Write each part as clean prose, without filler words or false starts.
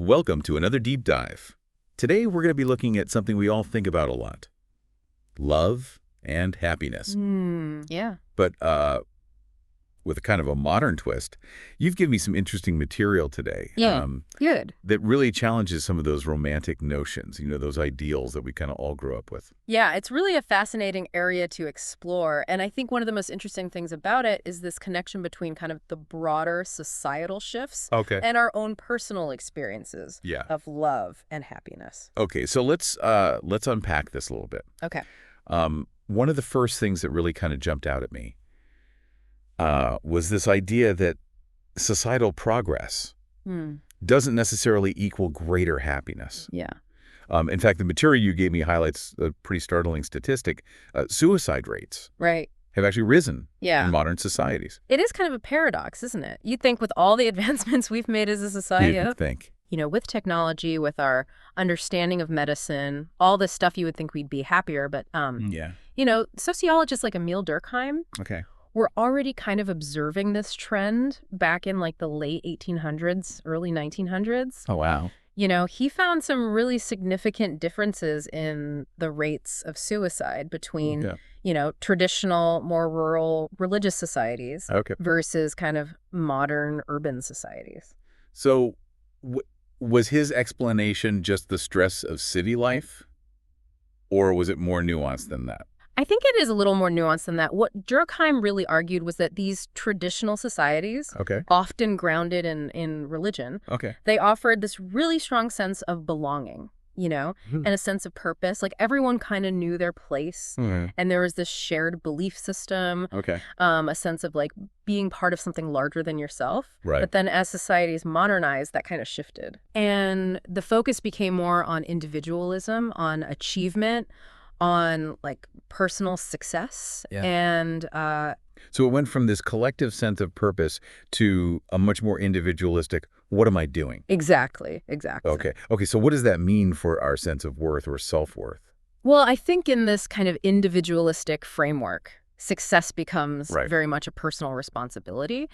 Welcome to another deep dive. Today we're going to be looking at something we all think about a lot. Love and happiness. Yeah. But with a kind of a modern twist. You've given me some interesting material today. Yeah. Good. That really challenges some of those romantic notions, those ideals that we kind of all grew up with. Yeah, it's really a fascinating area to explore. And I think one of the most interesting things about it is this connection between kind of the broader societal shifts and our own personal experiences of love and happiness. Okay, so let's unpack this a little bit. Okay. One of the first things that really kind of jumped out at me was this idea that societal progress doesn't necessarily equal greater happiness. Yeah. In fact, the material you gave me highlights a pretty startling statistic. Suicide rates have actually risen in modern societies. It is kind of a paradox, isn't it? You'd think with all the advancements we've made as a society, You'd think. With technology, with our understanding of medicine, all this stuff, you would think we'd be happier. But, sociologists like Emil Durkheim were already kind of observing this trend back in like the late 1800s, early 1900s. Oh, wow. He found some really significant differences in the rates of suicide between, traditional, more rural religious societies versus kind of modern urban societies. So was his explanation just the stress of city life, or was it more nuanced than that? I think it is a little more nuanced than that. What Durkheim really argued was that these traditional societies, often grounded in religion, they offered this really strong sense of belonging, and a sense of purpose. Like everyone kind of knew their place, and there was this shared belief system, a sense of like being part of something larger than yourself. But then as societies modernized, that kind of shifted. And the focus became more on individualism, on achievement, on like personal success. And so it went from this collective sense of purpose to a much more individualistic, what am I doing? Exactly. Okay, so what does that mean for our sense of worth or self-worth? Well, I think in this kind of individualistic framework, success becomes very much a personal responsibility.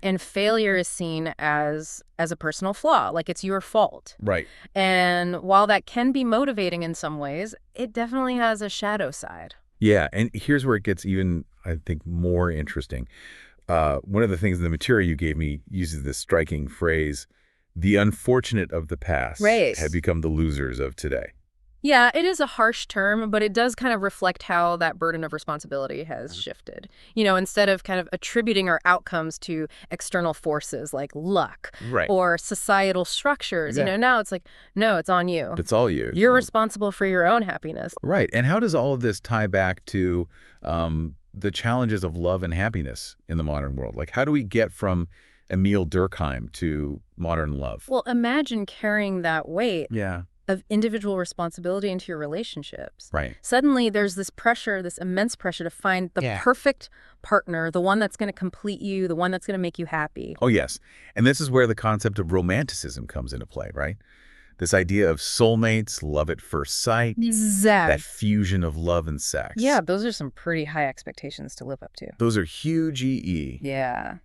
And failure is seen as a personal flaw, like it's your fault. And while that can be motivating in some ways, it definitely has a shadow side. Yeah, and here's where it gets even, I think, more interesting. One of the things in the material you gave me uses this striking phrase, the unfortunate of the past have become the losers of today. Yeah, it is a harsh term, but it does kind of reflect how that burden of responsibility has shifted. Instead of kind of attributing our outcomes to external forces like luck or societal structures, now it's like, no, it's on you. It's all you. You're responsible for your own happiness. Right. And how does all of this tie back to the challenges of love and happiness in the modern world? Like, how do we get from Emil Durkheim to modern love? Well, imagine carrying that weight of individual responsibility into your relationships. Suddenly there's this pressure, this immense pressure to find the perfect partner, the one that's going to complete you, the one that's going to make you happy. Oh, yes. And this is where the concept of romanticism comes into play, right? This idea of soulmates, love at first sight, that fusion of love and sex. Yeah, those are some pretty high expectations to live up to. Those are huge EE. Yeah.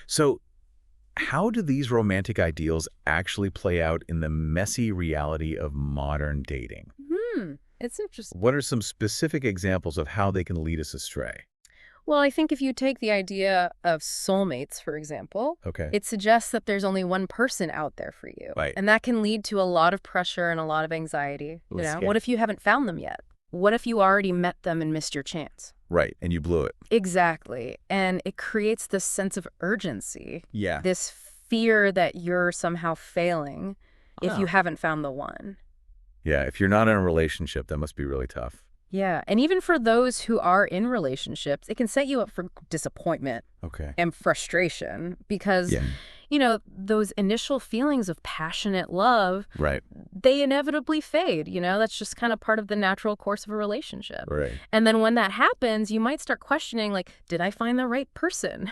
So how do these romantic ideals actually play out in the messy reality of modern dating? It's interesting. What are some specific examples of how they can lead us astray? Well, I think if you take the idea of soulmates, for example, it suggests that there's only one person out there for you. And that can lead to a lot of pressure and a lot of anxiety. What if you haven't found them yet? What if you already met them and missed your chance? And you blew it. Exactly. And it creates this sense of urgency. Yeah. This fear that you're somehow failing if you haven't found the one. Yeah, if you're not in a relationship, that must be really tough. Yeah, and even for those who are in relationships, it can set you up for disappointment and frustration because, those initial feelings of passionate love, they inevitably fade. That's just kind of part of the natural course of a relationship. And then when that happens, you might start questioning, like, did I find the right person?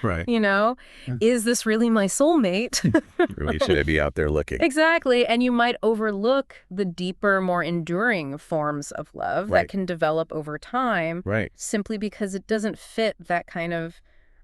Is this really my soulmate? Really, should I be out there looking? Exactly. And you might overlook the deeper, more enduring forms of love that can develop over time simply because it doesn't fit that kind of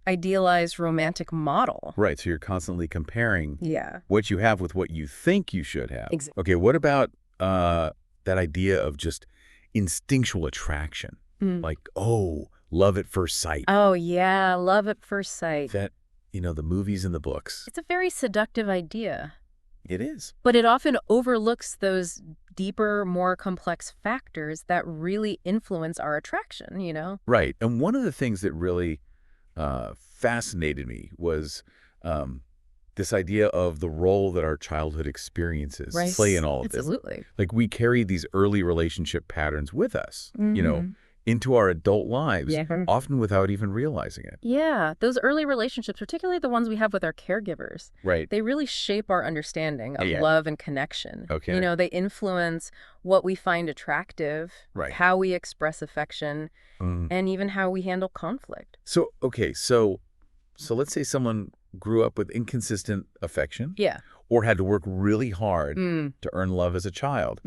idealized romantic model. Right, so you're constantly comparing what you have with what you think you should have. Exactly. Okay, what about that idea of just instinctual attraction? Like, oh, love at first sight. Oh, yeah, love at first sight. That, the movies and the books. It's a very seductive idea. It is. But it often overlooks those deeper, more complex factors that really influence our attraction. Right, and one of the things that really fascinated me was this idea of the role that our childhood experiences play in all of this. Absolutely. Like, we carry these early relationship patterns with us, into our adult lives, often without even realizing it. Yeah, those early relationships, particularly the ones we have with our caregivers, they really shape our understanding of love and connection. Okay. They influence what we find attractive, how we express affection, and even how we handle conflict. So, okay, so let's say someone grew up with inconsistent affection, or had to work really hard to earn love as a child.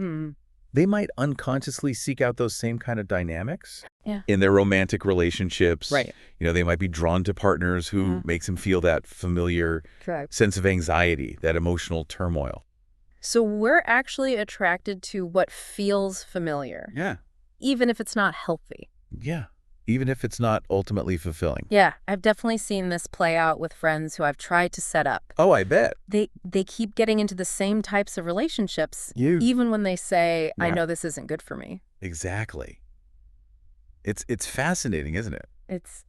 They might unconsciously seek out those same kind of dynamics in their romantic relationships. Right. They might be drawn to partners who makes them feel that familiar sense of anxiety, that emotional turmoil. So we're actually attracted to what feels familiar. Yeah. Even if it's not healthy. Yeah. Even if it's not ultimately fulfilling. Yeah, I've definitely seen this play out with friends who I've tried to set up. Oh, I bet. They keep getting into the same types of relationships, even when they say, I know this isn't good for me. Exactly. It's fascinating, isn't it?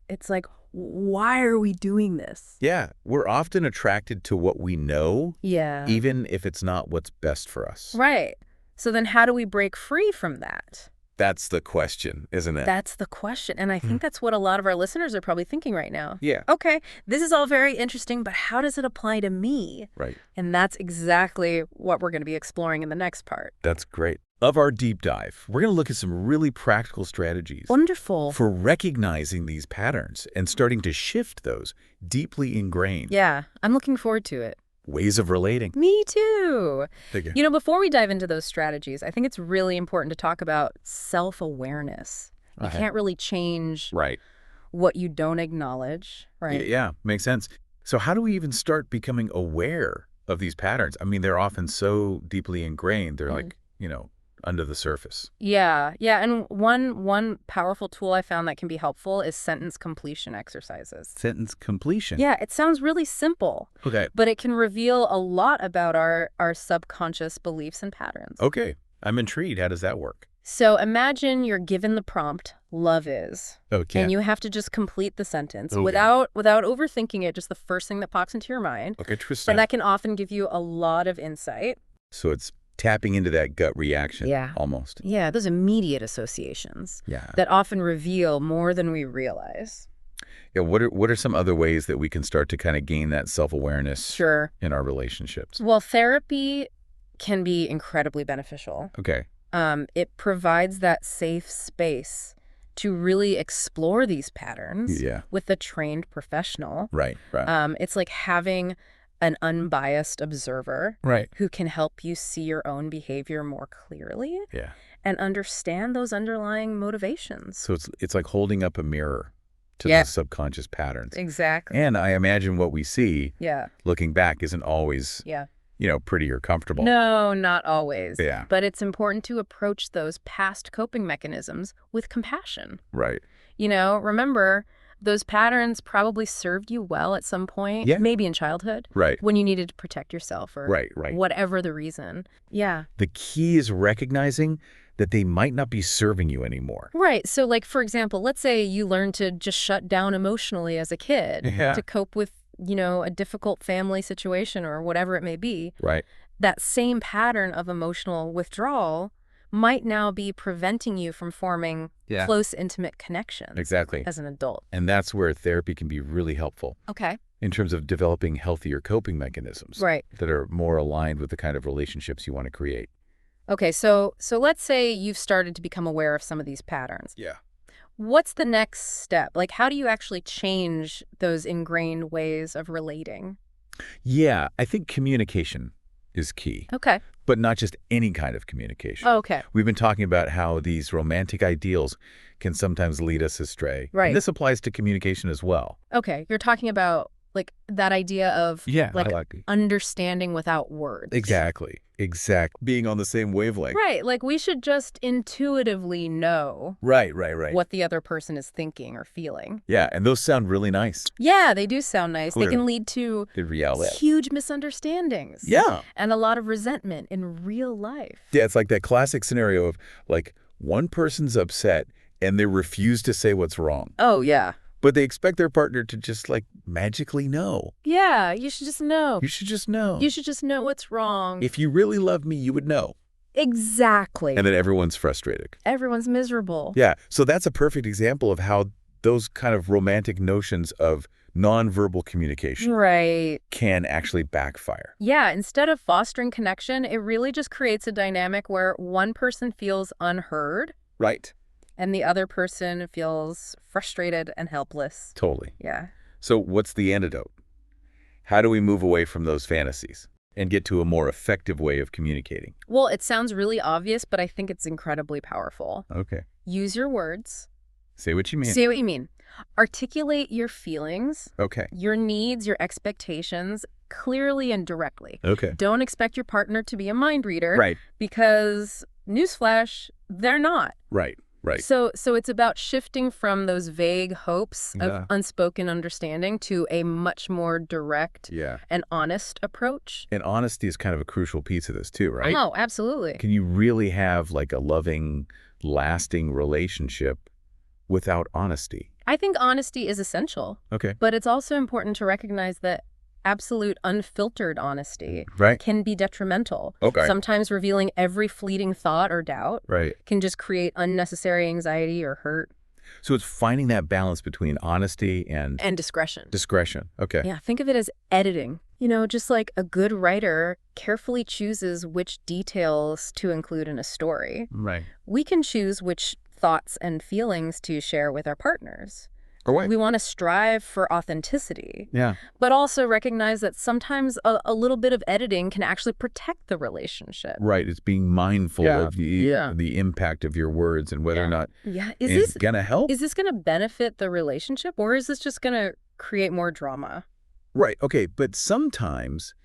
It's like, why are we doing this? Yeah, we're often attracted to what we know, even if it's not what's best for us. Right. So then how do we break free from that? That's the question, isn't it? That's the question. And I think that's what a lot of our listeners are probably thinking right now. Yeah. Okay, this is all very interesting, but how does it apply to me? Right. And that's exactly what we're going to be exploring in the next part. That's great. Of our deep dive, we're going to look at some really practical strategies. Wonderful. For recognizing these patterns and starting to shift those deeply ingrained. Yeah, I'm looking forward to it. Ways of relating. Me too. Thank you. Before we dive into those strategies, I think it's really important to talk about self-awareness. You can't really change what you don't acknowledge, right? Yeah, makes sense. So how do we even start becoming aware of these patterns? I mean, they're often so deeply ingrained. They're like, under the surface. Yeah. And one powerful tool I found that can be helpful is sentence completion exercises. Sentence completion? Yeah, it sounds really simple. Okay. But it can reveal a lot about our subconscious beliefs and patterns. Okay. I'm intrigued. How does that work? So imagine you're given the prompt, love is. Okay. And you have to just complete the sentence without overthinking it, just the first thing that pops into your mind. Okay, interesting. And that can often give you a lot of insight. So it's tapping into that gut reaction almost. Yeah, those immediate associations that often reveal more than we realize. Yeah, what are some other ways that we can start to kind of gain that self-awareness in our relationships? Well, therapy can be incredibly beneficial. Okay. It provides that safe space to really explore these patterns with a trained professional. Right. It's like having an unbiased observer who can help you see your own behavior more clearly and understand those underlying motivations. So it's like holding up a mirror to the subconscious patterns. Exactly. And I imagine what we see looking back isn't always pretty or comfortable. No, not always. Yeah. But it's important to approach those past coping mechanisms with compassion. Right. Remember, those patterns probably served you well at some point, maybe in childhood, when you needed to protect yourself or whatever the reason. Yeah. The key is recognizing that they might not be serving you anymore. Right. So, like, for example, let's say you learned to just shut down emotionally as a kid to cope with, a difficult family situation or whatever it may be. Right. That same pattern of emotional withdrawal might now be preventing you from forming close, intimate connections as an adult. And that's where therapy can be really helpful. Okay. In terms of developing healthier coping mechanisms that are more aligned with the kind of relationships you want to create. Okay, so let's say you've started to become aware of some of these patterns. Yeah. What's the next step? Like, how do you actually change those ingrained ways of relating? Yeah, I think communication is key. Okay. But not just any kind of communication. Oh, okay. We've been talking about how these romantic ideals can sometimes lead us astray. Right. And this applies to communication as well. Okay. You're talking about like that idea of understanding without words. Exactly. Being on the same wavelength. Right. Like we should just intuitively know right. what the other person is thinking or feeling. Yeah. And those sound really nice. Yeah, they do sound nice. Clearly. They can lead to huge misunderstandings. Yeah. And a lot of resentment in real life. Yeah. It's like that classic scenario of like one person's upset and they refuse to say what's wrong. Oh, yeah. But they expect their partner to just like magically know. Yeah, you should just know. You should just know. You should just know what's wrong. If you really love me, you would know. Exactly. And then everyone's frustrated. Everyone's miserable. Yeah. So that's a perfect example of how those kind of romantic notions of nonverbal communication can actually backfire. Yeah. Instead of fostering connection, it really just creates a dynamic where one person feels unheard. Right. And the other person feels frustrated and helpless. Totally. Yeah. So what's the antidote? How do we move away from those fantasies and get to a more effective way of communicating? Well, it sounds really obvious, but I think it's incredibly powerful. Okay. Use your words. Say what you mean. Say what you mean. Articulate your feelings. Okay. Your needs, your expectations clearly and directly. Okay. Don't expect your partner to be a mind reader. Right. Because, newsflash, they're not. Right. Right. So it's about shifting from those vague hopes of unspoken understanding to a much more direct and honest approach. And honesty is kind of a crucial piece of this too, right? Oh, absolutely. Can you really have like a loving, lasting relationship without honesty? I think honesty is essential. Okay. But it's also important to recognize that absolute unfiltered honesty can be detrimental. Okay. Sometimes revealing every fleeting thought or doubt can just create unnecessary anxiety or hurt. So it's finding that balance between honesty and discretion. Discretion. Okay. Yeah, think of it as editing. You know, just like a good writer carefully chooses which details to include in a story. Right. We can choose which thoughts and feelings to share with our partners. Right. We want to strive for authenticity, but also recognize that sometimes a little bit of editing can actually protect the relationship. Right. It's being mindful of the impact of your words and whether or not it's going to help. Is this going to benefit the relationship, or is this just going to create more drama? Right. Okay. But sometimes,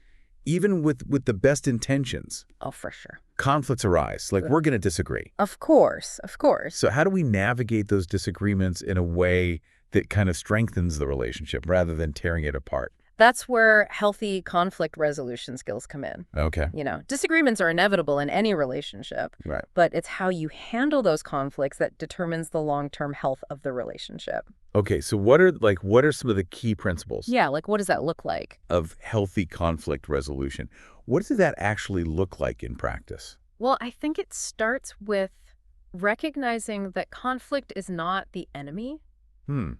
even with the best intentions. Oh, for sure. Conflicts arise. Like, we're going to disagree. Of course. Of course. So how do we navigate those disagreements in a way that kind of strengthens the relationship rather than tearing it apart? That's where healthy conflict resolution skills come in. Okay. You know, disagreements are inevitable in any relationship. Right. But it's how you handle those conflicts that determines the long-term health of the relationship. Okay. So what are some of the key principles? Yeah, like what does that look like? Of healthy conflict resolution. What does that actually look like in practice? Well, I think it starts with recognizing that conflict is not the enemy.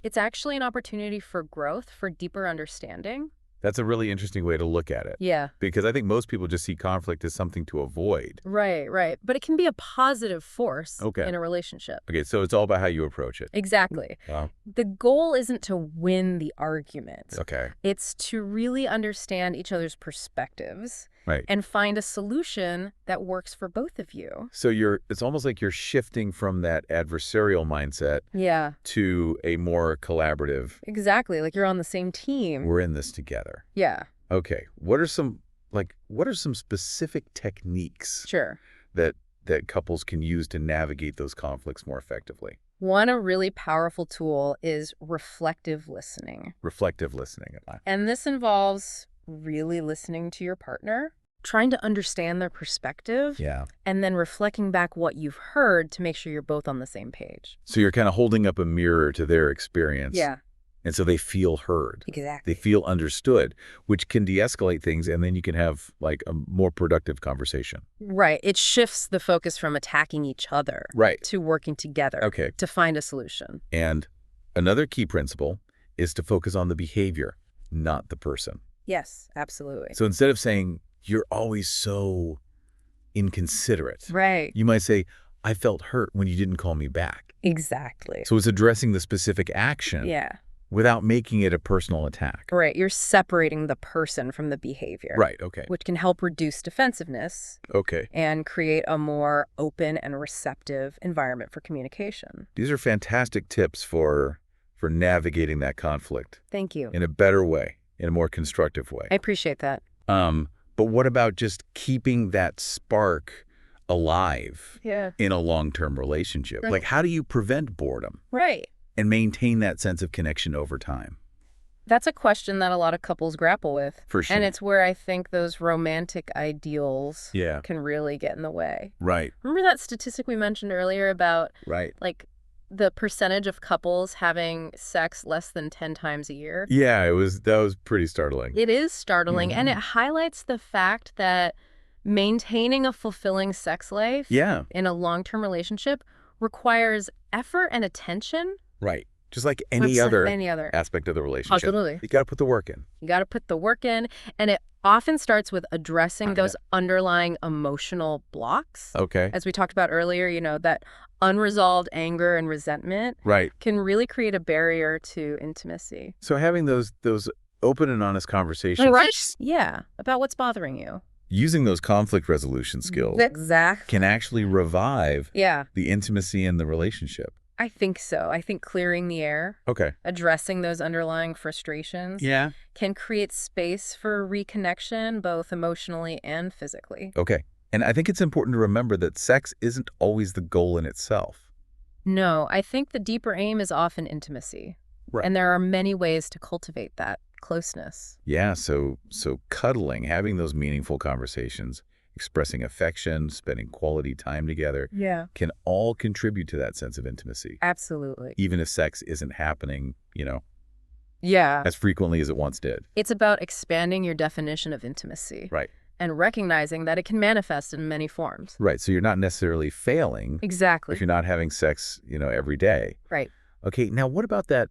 It's actually an opportunity for growth, for deeper understanding. That's a really interesting way to look at it. Yeah. Because I think most people just see conflict as something to avoid. Right. But it can be a positive force in a relationship. Okay, so it's all about how you approach it. Exactly. Wow. The goal isn't to win the argument. Okay. It's to really understand each other's perspectives. Right. And find a solution that works for both of you. So it's almost like you're shifting from that adversarial mindset to a more collaborative. Exactly. Like you're on the same team. We're in this together. Yeah. Okay. What are some specific techniques that couples can use to navigate those conflicts more effectively? One really powerful tool is reflective listening. Reflective listening. And this involves really listening to your partner, trying to understand their perspective, and then reflecting back what you've heard to make sure you're both on the same page. So you're kind of holding up a mirror to their experience. Yeah. And so they feel heard. Exactly. They feel understood, which can de-escalate things, and then you can have like a more productive conversation. Right. It shifts the focus from attacking each other to working together to find a solution. And another key principle is to focus on the behavior, not the person. Yes, absolutely. So instead of saying, you're always so inconsiderate, you might say, I felt hurt when you didn't call me back. Exactly. So it's addressing the specific action without making it a personal attack. Right. You're separating the person from the behavior. Right, okay. Which can help reduce defensiveness. Okay. And create a more open and receptive environment for communication. These are fantastic tips for navigating that conflict. Thank you. In a better way, in a more constructive way. I appreciate that. But what about just keeping that spark alive in a long-term relationship? Like, how do you prevent boredom? Right. And maintain that sense of connection over time? That's a question that a lot of couples grapple with. For sure. And it's where I think those romantic ideals can really get in the way. Right. Remember that statistic we mentioned earlier about like the percentage of couples having sex less than 10 times a year? Yeah, that was pretty startling. It is startling, and it highlights the fact that maintaining a fulfilling sex life in a long-term relationship requires effort and attention. Right. Just like any other aspect of the relationship. Absolutely. You got to put the work in. You got to put the work in, and it often starts with addressing those underlying emotional blocks. Okay. As we talked about earlier, that unresolved anger and resentment can really create a barrier to intimacy. So having those open and honest conversations. Right. Yeah, about what's bothering you. Using those conflict resolution skills can actually revive the intimacy in the relationship. I think so. I think clearing the air, addressing those underlying frustrations, can create space for reconnection, both emotionally and physically. Okay. And I think it's important to remember that sex isn't always the goal in itself. No, I think the deeper aim is often intimacy. Right. And there are many ways to cultivate that closeness. Yeah, so cuddling, having those meaningful conversations, expressing affection, spending quality time together can all contribute to that sense of intimacy. Absolutely. Even if sex isn't happening, as frequently as it once did. It's about expanding your definition of intimacy. Right. And recognizing that it can manifest in many forms. Right. So you're not necessarily failing. Exactly. If you're not having sex, every day. Right. Okay. Now, what about that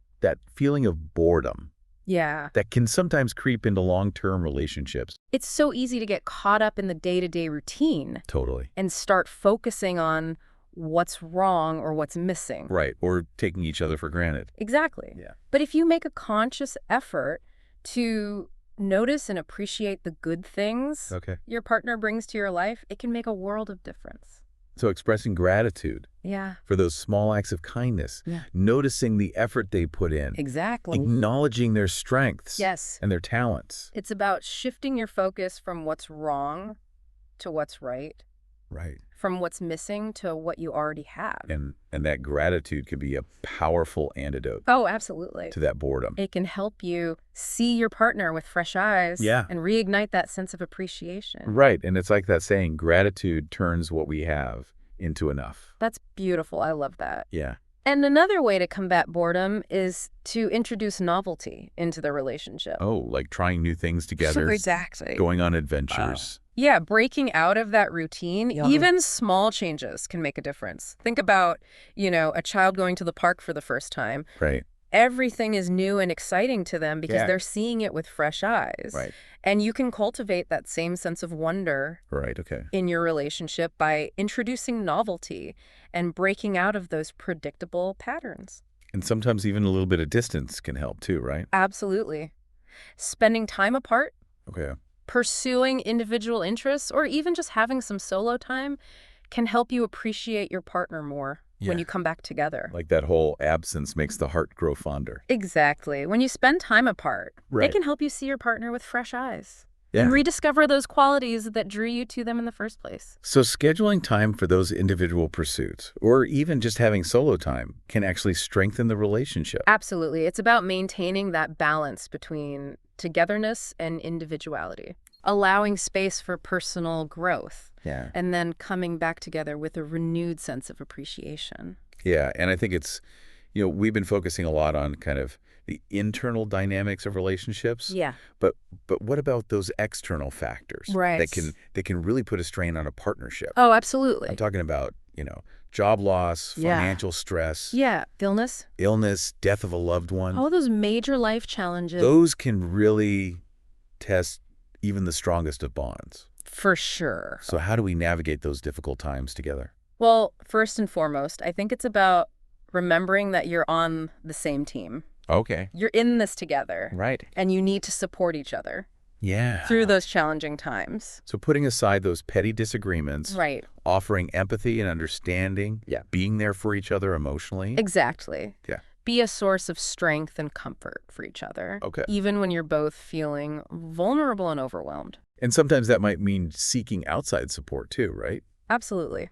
feeling of boredom? Yeah. That can sometimes creep into long-term relationships. It's so easy to get caught up in the day-to-day routine. Totally. And start focusing on what's wrong or what's missing. Right. Or taking each other for granted. Exactly. Yeah. But if you make a conscious effort to notice and appreciate the good things your partner brings to your life, it can make a world of difference. So expressing gratitude for those small acts of kindness, noticing the effort they put in. Exactly. Acknowledging their strengths and their talents. It's about shifting your focus from what's wrong to what's right. Right. From what's missing to what you already have. And that gratitude could be a powerful antidote. Oh, absolutely. To that boredom. It can help you see your partner with fresh eyes. And reignite that sense of appreciation. Right. And it's like that saying, gratitude turns what we have into enough. That's beautiful. I love that. Yeah. And another way to combat boredom is to introduce novelty into the relationship. Oh, like trying new things together. Exactly. Going on adventures. Yeah, breaking out of that routine, even small changes can make a difference. Think about, a child going to the park for the first time. Right. Everything is new and exciting to them because they're seeing it with fresh eyes. Right. And you can cultivate that same sense of wonder in your relationship by introducing novelty and breaking out of those predictable patterns. And sometimes even a little bit of distance can help too, right? Absolutely. Spending time apart. Okay. Pursuing individual interests, or even just having some solo time can help you appreciate your partner more when you come back together. Like that whole absence makes the heart grow fonder. Exactly. When you spend time apart, they can help you see your partner with fresh eyes. Yeah. And rediscover those qualities that drew you to them in the first place. So scheduling time for those individual pursuits, or even just having solo time, can actually strengthen the relationship. Absolutely. It's about maintaining that balance between togetherness and individuality, allowing space for personal growth, and then coming back together with a renewed sense of appreciation. Yeah, and I think it's, we've been focusing a lot on kind of the internal dynamics of relationships. Yeah. But what about those external factors that can really put a strain on a partnership? Oh, absolutely. I'm talking about, job loss, financial stress. Yeah, illness, death of a loved one. All those major life challenges. Those can really test even the strongest of bonds. For sure. So how do we navigate those difficult times together? Well, first and foremost, I think it's about remembering that you're on the same team. Okay. You're in this together. Right. And you need to support each other. Yeah. Through those challenging times. So putting aside those petty disagreements. Right. Offering empathy and understanding. Yeah. Being there for each other emotionally. Exactly. Yeah. Be a source of strength and comfort for each other. Okay. Even when you're both feeling vulnerable and overwhelmed. And sometimes that might mean seeking outside support too, right? Absolutely.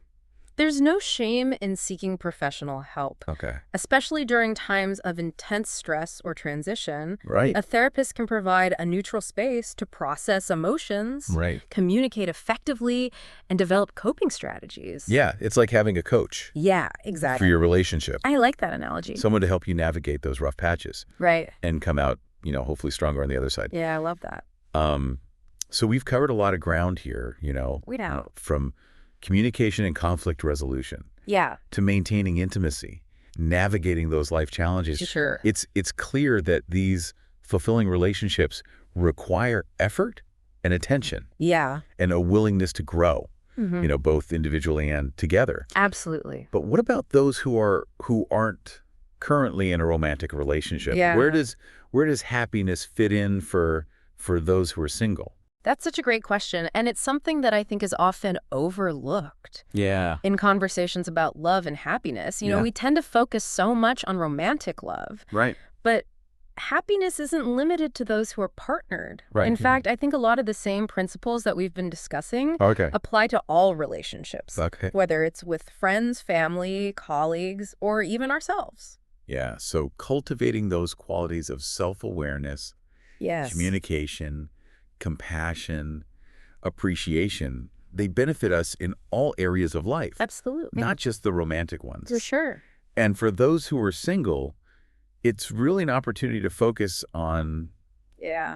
There's no shame in seeking professional help. Okay. Especially during times of intense stress or transition. Right. A therapist can provide a neutral space to process emotions, right. communicate effectively, and develop coping strategies. Yeah, it's like having a coach. Yeah, exactly. For your relationship. I like that analogy. Someone to help you navigate those rough patches. Right. And come out, hopefully stronger on the other side. Yeah, I love that. So we've covered a lot of ground here, We know. From communication and conflict resolution. Yeah. To maintaining intimacy, navigating those life challenges. Sure. It's clear that these fulfilling relationships require effort and attention. Yeah. And a willingness to grow, both individually and together. Absolutely. But what about those who aren't currently in a romantic relationship? Yeah. Where does happiness fit in for those who are single? That's such a great question, and it's something that I think is often overlooked. Yeah. In conversations about love and happiness. We tend to focus so much on romantic love. Right. But happiness isn't limited to those who are partnered. Right. In fact, I think a lot of the same principles that we've been discussing apply to all relationships. Okay. Whether it's with friends, family, colleagues, or even ourselves. Yeah, so cultivating those qualities of self-awareness, communication, compassion, appreciation, they benefit us in all areas of life. Absolutely. Not just the romantic ones. For sure. And for those who are single, it's really an opportunity to focus on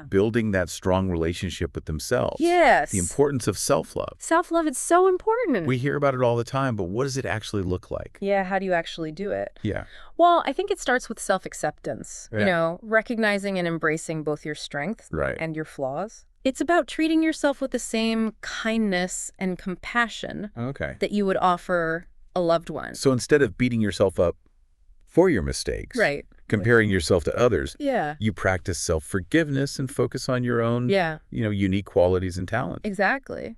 building that strong relationship with themselves. Yes. The importance of self-love. Self-love is so important. We hear about it all the time, but what does it actually look like? Yeah, how do you actually do it? Yeah. Well, I think it starts with self-acceptance, recognizing and embracing both your strengths and your flaws. It's about treating yourself with the same kindness and compassion that you would offer a loved one. So instead of beating yourself up for your mistakes, comparing yourself to others, you practice self-forgiveness and focus on your own, unique qualities and talents. Exactly.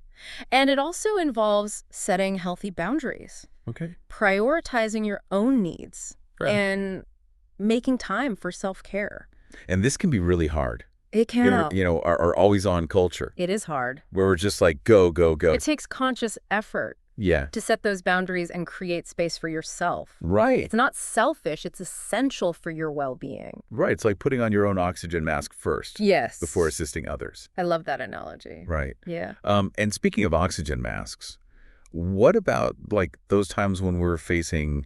And it also involves setting healthy boundaries. Okay. Prioritizing your own needs and making time for self-care. And this can be really hard. It can. Our always-on culture. It is hard. Where we're just like, go, go, go. It takes conscious effort. Yeah. To set those boundaries and create space for yourself. Right. It's not selfish. It's essential for your well-being. Right. It's like putting on your own oxygen mask first. Yes. Before assisting others. I love that analogy. Right. Yeah. And speaking of oxygen masks, what about like those times when we're facing,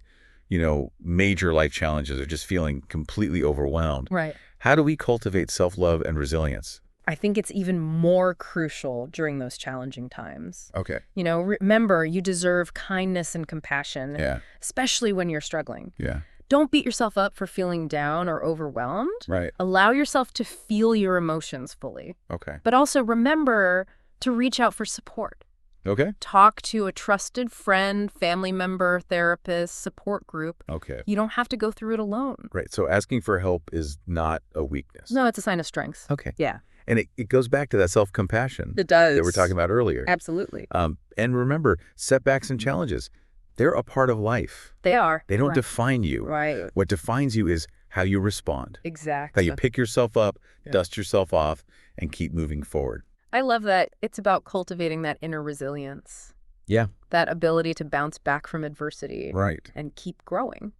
major life challenges or just feeling completely overwhelmed? Right. How do we cultivate self-love and resilience? I think it's even more crucial during those challenging times. Okay. Remember, you deserve kindness and compassion, especially when you're struggling. Yeah. Don't beat yourself up for feeling down or overwhelmed. Right. Allow yourself to feel your emotions fully. Okay. But also remember to reach out for support. Okay. Talk to a trusted friend, family member, therapist, support group. Okay. You don't have to go through it alone. Right. So asking for help is not a weakness. No, it's a sign of strength. Okay. Yeah. And it goes back to that self-compassion. It does. That we're talking about earlier. Absolutely. And remember, setbacks and challenges, they're a part of life. They are. They don't define you. Right. What defines you is how you respond. Exactly. How you pick yourself up, dust yourself off, and keep moving forward. I love that. It's about cultivating that inner resilience. Yeah. That ability to bounce back from adversity. Right. And keep growing.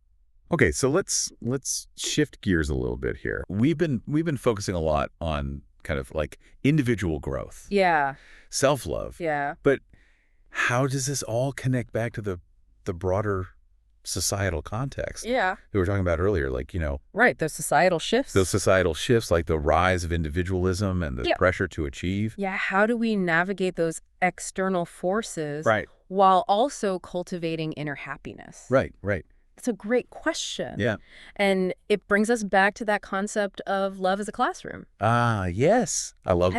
Okay, so let's shift gears a little bit here. We've been focusing a lot on kind of like individual growth. Yeah. Self-love. Yeah. But how does this all connect back to the broader societal context that we were talking about earlier? Like, Right, those societal shifts. Those societal shifts, like the rise of individualism and the pressure to achieve. Yeah, how do we navigate those external forces while also cultivating inner happiness? Right. It's a great question. Yeah. And it brings us back to that concept of love as a classroom. Ah, yes. I love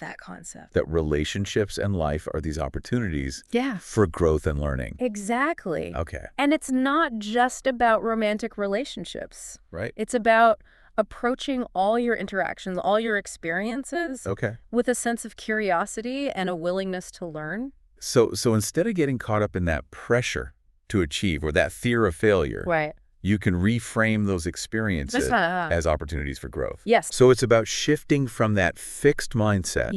that concept. That relationships and life are these opportunities for growth and learning. Exactly. Okay. And it's not just about romantic relationships. Right. It's about approaching all your interactions, all your experiences with a sense of curiosity and a willingness to learn. So instead of getting caught up in that pressure to achieve or that fear of failure, you can reframe those experiences as opportunities for growth. Yes. So it's about shifting from that fixed mindset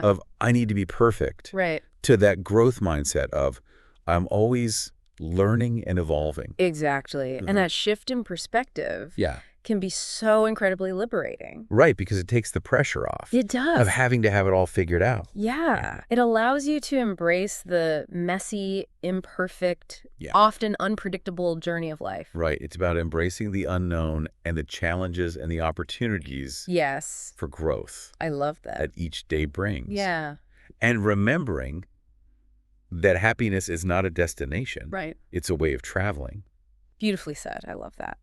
of I need to be perfect to that growth mindset of I'm always learning and evolving. Exactly. And that shift in perspective can be so incredibly liberating. Right, because it takes the pressure off. It does. Of having to have it all figured out. Yeah. It allows you to embrace the messy, imperfect, often unpredictable journey of life. Right. It's about embracing the unknown and the challenges and the opportunities for growth. I love that each day brings. Yeah. And remembering that happiness is not a destination. Right. It's a way of traveling. Beautifully said. I love that.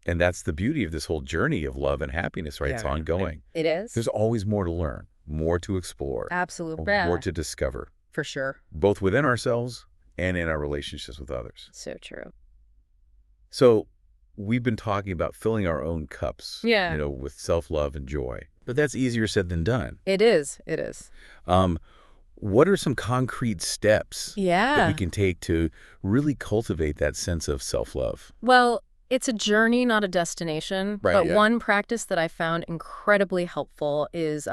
And that's the beauty of this whole journey of love and happiness, right? It's ongoing. It is. There's always more to learn, more to explore. Absolutely. More to discover. For sure. Both within ourselves and in our relationships with others. So true. So we've been talking about filling our own cups, with self-love and joy. But that's easier said than done. It is. It is. What are some concrete steps that we can take to really cultivate that sense of self-love? Well, it's a journey, not a destination. But one practice that I found incredibly helpful is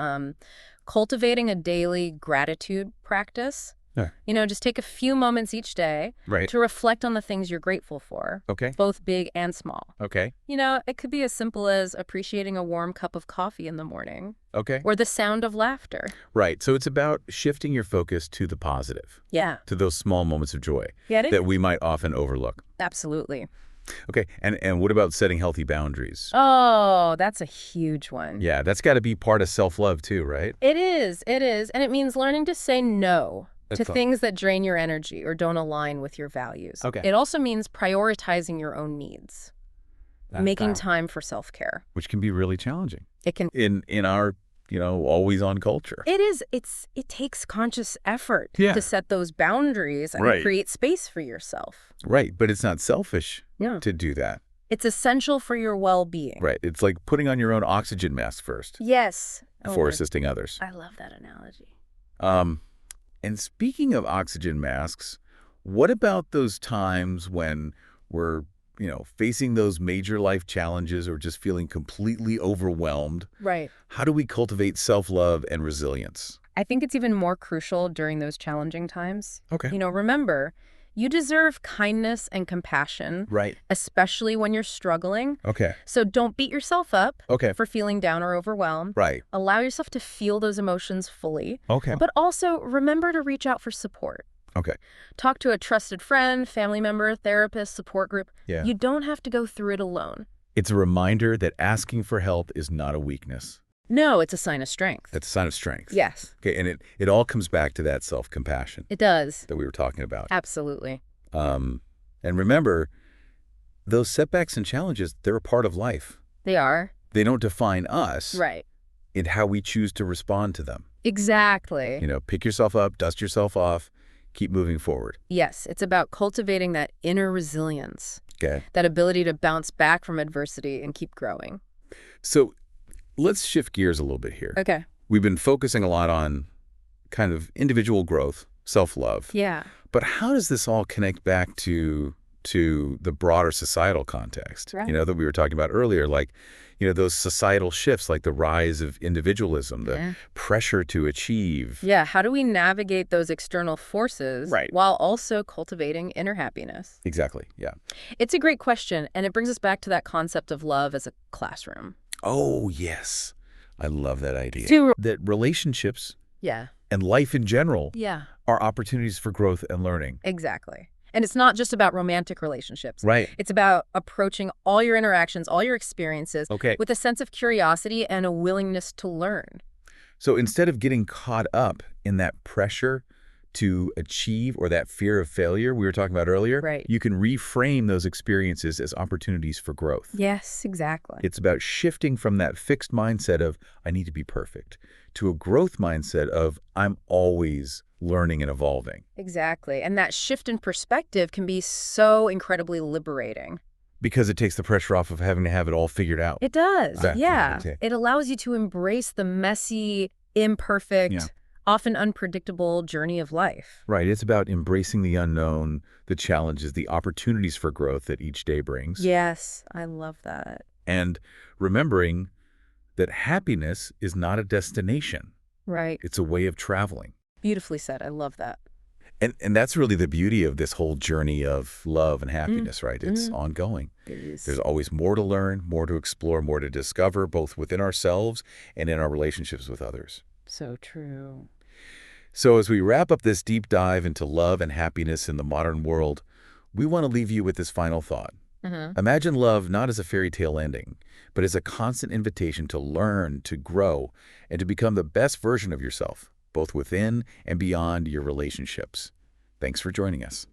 cultivating a daily gratitude practice. Just take a few moments each day to reflect on the things you're grateful for, both big and small. It could be as simple as appreciating a warm cup of coffee in the morning. Or the sound of laughter. Right. So it's about shifting your focus to the positive. Yeah. To those small moments of joy that we might often overlook. Absolutely. Okay. And what about setting healthy boundaries? Oh, that's a huge one. Yeah, that's got to be part of self-love too, right? It is. It is. And it means learning to say no to things that drain your energy or don't align with your values. It also means prioritizing your own needs. Making time for self-care. Which can be really challenging. It can. In our, always on culture. It is. It takes conscious effort to set those boundaries and create space for yourself. Right. But it's not selfish to do that. It's essential for your well-being. Right. It's like putting on your own oxygen mask first. Yes. Before assisting others. I love that analogy. And speaking of oxygen masks, what about those times when we're facing those major life challenges or just feeling completely overwhelmed? Right. How do we cultivate self-love and resilience? I think it's even more crucial during those challenging times. Okay. Remember, you deserve kindness and compassion. Right. Especially when you're struggling. Okay. So don't beat yourself up okay. for feeling down or overwhelmed. Right. Allow yourself to feel those emotions fully. Okay. But also remember to reach out for support. Okay. Talk to a trusted friend, family member, therapist, support group. Yeah. You don't have to go through it alone. It's a reminder that asking for help is not a weakness. No, it's a sign of strength. It's a sign of strength. Yes. Okay, and it all comes back to that self-compassion. It does. That we were talking about. Absolutely. And remember, those setbacks and challenges, they're a part of life. They are. They don't define us. Right. In how we choose to respond to them. Exactly. Pick yourself up, dust yourself off, keep moving forward. Yes, it's about cultivating that inner resilience. Okay. That ability to bounce back from adversity and keep growing. So let's shift gears a little bit here. Okay. We've been focusing a lot on kind of individual growth, self-love. Yeah. But how does this all connect back to the broader societal context, right. That we were talking about earlier, like, those societal shifts, like the rise of individualism, the pressure to achieve. Yeah, how do we navigate those external forces while also cultivating inner happiness? Exactly, yeah. It's a great question, and it brings us back to that concept of love as a classroom. Oh, yes. I love that idea. That relationships and life in general are opportunities for growth and learning. Exactly. And it's not just about romantic relationships. Right. It's about approaching all your interactions, all your experiences with a sense of curiosity and a willingness to learn. So instead of getting caught up in that pressure to achieve or that fear of failure we were talking about earlier, you can reframe those experiences as opportunities for growth. Yes, exactly. It's about shifting from that fixed mindset of, I need to be perfect, to a growth mindset of, I'm always learning and evolving. Exactly. And that shift in perspective can be so incredibly liberating. Because it takes the pressure off of having to have it all figured out. It does, yeah. It allows you to embrace the messy, imperfect, often unpredictable journey of life. Right. It's about embracing the unknown, the challenges, the opportunities for growth that each day brings. Yes, I love that. And remembering that happiness is not a destination. Right. It's a way of traveling. Beautifully said. I love that. And that's really the beauty of this whole journey of love and happiness, right? It's ongoing. It is. There's always more to learn, more to explore, more to discover, both within ourselves and in our relationships with others. So true. So as we wrap up this deep dive into love and happiness in the modern world, we want to leave you with this final thought. Imagine love not as a fairy tale ending, but as a constant invitation to learn, to grow, and to become the best version of yourself, both within and beyond your relationships. Thanks for joining us.